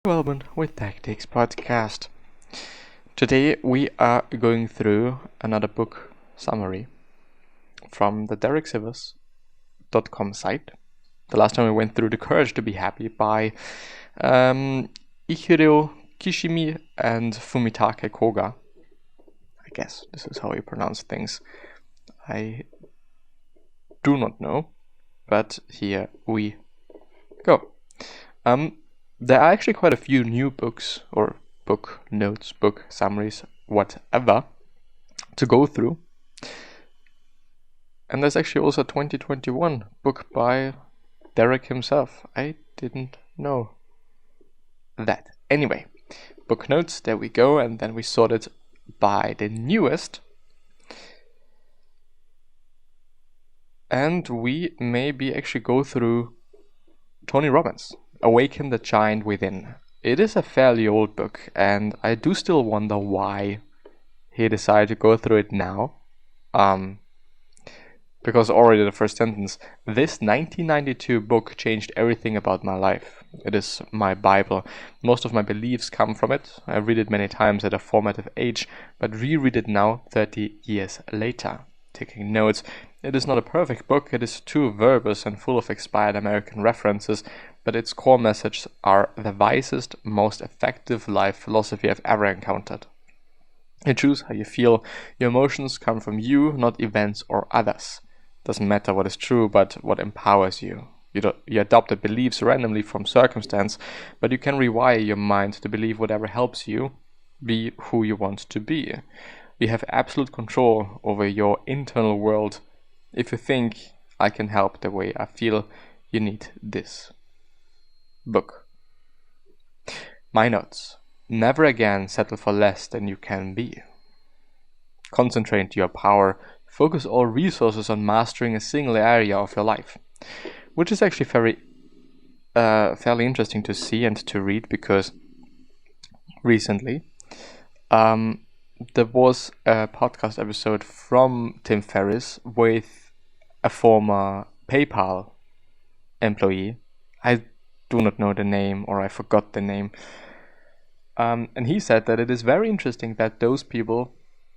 Welcome with Tactics Podcast. Today we are going through another book summary from the dereksivers.com site. The last time we went through The Courage to Be Happy by Ichiro Kishimi and Fumitake Koga. I guess this is how you pronounce things. I do not know, but here we go. There are actually quite a few new books or book notes, book summaries, whatever, to go through. And there's actually also a 2021 book by Derek himself. I didn't know that. Anyway, book notes, there we go, and then we sorted by the newest. And we maybe actually go through Tony Robbins, Awaken the Giant Within. It is a fairly old book, and I do still wonder why he decided to go through it now. Because already the first sentence, this 1992 book changed everything about my life. It is my Bible. Most of my beliefs come from it. I read it many times at a formative age, but reread it now 30 years later. Taking notes. It is not a perfect book, it is too verbose and full of expired American references, but its core messages are the wisest, most effective life philosophy I've ever encountered. You choose how you feel, your emotions come from you, not events or others. Doesn't matter what is true, but what empowers you. You adopt the beliefs randomly from circumstance, but you can rewire your mind to believe whatever helps you be who you want to be. You have absolute control over your internal world. If you think I can help the way I feel, you need this book. My notes. Never again settle for less than you can be. Concentrate your power. Focus all resources on mastering a single area of your life. Which is actually fairly interesting to see and to read, because recently there was a podcast episode from Tim Ferriss with a former PayPal employee. I do not know the name, or I forgot the name. And he said that it is very interesting that those people,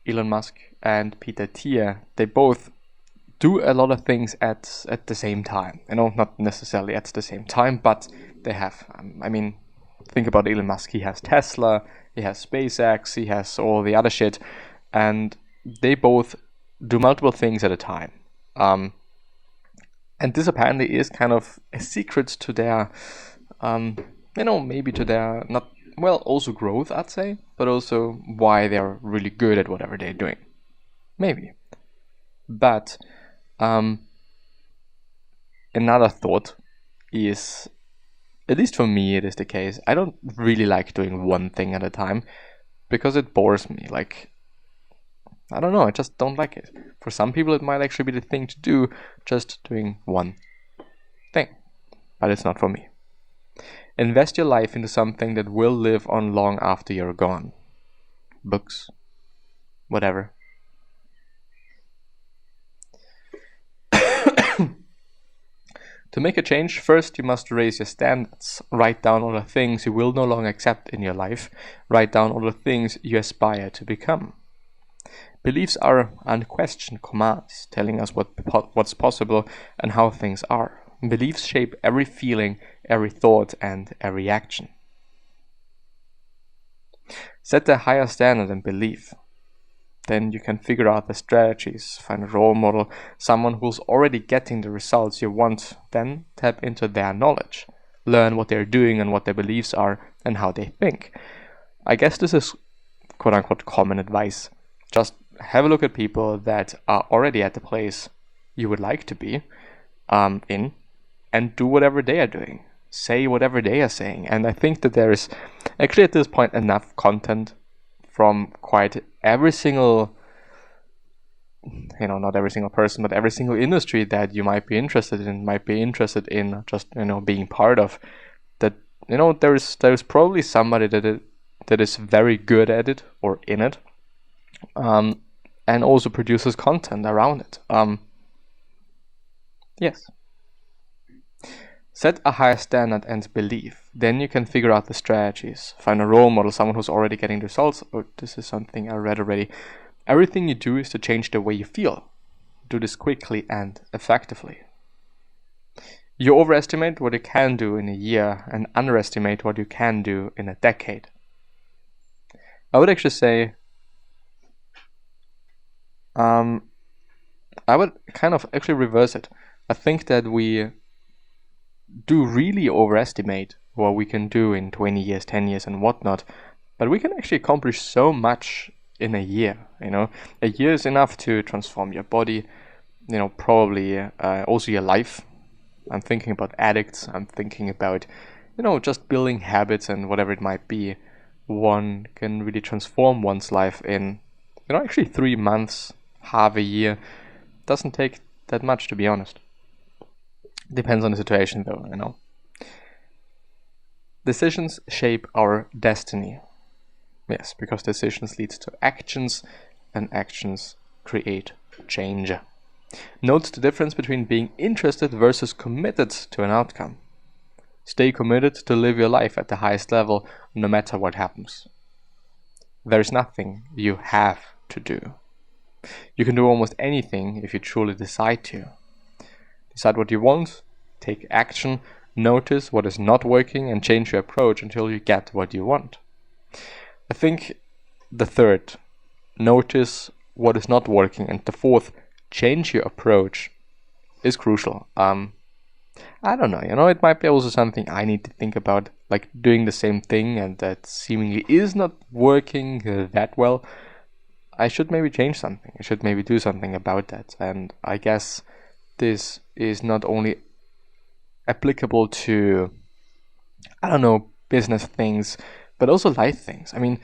Elon Musk and Peter Thiel, they both do a lot of things at the same time. Not necessarily at the same time, but they have. Think about Elon Musk. He has Tesla, he has SpaceX, he has all the other shit, and they both do multiple things at a time. And this apparently is kind of a secret to their, maybe to their also growth, I'd say, but also why they're really good at whatever they're doing. Maybe. But another thought is, at least for me it is the case, I don't really like doing one thing at a time, because it bores me. I don't know, I just don't like it. For some people it might actually be the thing to do, just doing one thing. But it's not for me. Invest your life into something that will live on long after you're gone. Books. Whatever. To make a change, first you must raise your standards. Write down all the things you will no longer accept in your life. Write down all the things you aspire to become. Beliefs are unquestioned commands, telling us what's possible and how things are. Beliefs shape every feeling, every thought, and every action. Set a higher standard and belief. Then you can figure out the strategies, find a role model, someone who's already getting the results you want, then tap into their knowledge. Learn what they're doing and what their beliefs are and how they think. I guess this is quote-unquote common advice. Just have a look at people that are already at the place you would like to be in, and do whatever they are doing. Say whatever they are saying. And I think that there is actually at this point enough content from quite every single, not every single person, but every single industry that you might be interested in just, being part of, that, there's probably somebody that is very good at it or in it, and also produces content around it. Yes. Set a higher standard and belief. Then you can figure out the strategies. Find a role model, someone who's already getting the results. Oh, this is something I read already. Everything you do is to change the way you feel. Do this quickly and effectively. You overestimate what you can do in a year and underestimate what you can do in a decade. I would actually say, I would kind of actually reverse it. I think that we do really overestimate what we can do in 20 years, 10 years and whatnot, but we can actually accomplish so much in a year. A year is enough to transform your body, probably also your life. I'm thinking about addicts. I'm thinking about, just building habits and whatever it might be. One can really transform one's life in, actually 3 months, half a year. Doesn't take that much, to be honest. Depends on the situation, though, Decisions shape our destiny. Yes, because decisions lead to actions, and actions create change. Note the difference between being interested versus committed to an outcome. Stay committed to live your life at the highest level, no matter what happens. There is nothing you have to do. You can do almost anything if you truly decide to. Decide what you want, take action, notice what is not working, and change your approach until you get what you want. I think the third, notice what is not working, and the fourth, change your approach, is crucial. I don't know, it might be also something I need to think about, like doing the same thing and that seemingly is not working that well. I should maybe change something. I should maybe do something about that. And I guess this is not only applicable to, business things, but also life things. I mean,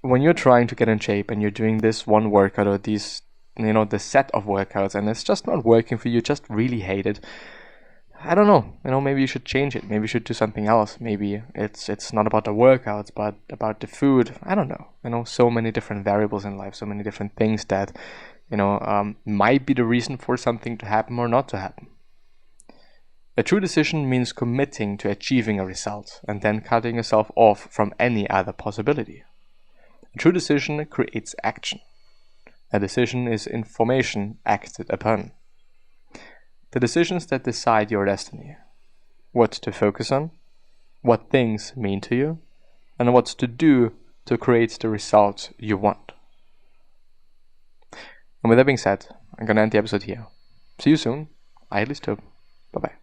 when you're trying to get in shape and you're doing this one workout or these, the set of workouts, and it's just not working for you, just really hate it. I don't know, maybe you should change it. Maybe you should do something else. Maybe it's not about the workouts, but about the food. I don't know. So many different variables in life, so many different things that, might be the reason for something to happen or not to happen. A true decision means committing to achieving a result and then cutting yourself off from any other possibility. A true decision creates action. A decision is information acted upon. The decisions that decide your destiny. What to focus on, what things mean to you, and what to do to create the result you want. And with that being said, I'm going to end the episode here. See you soon. I at least hope. Bye-bye.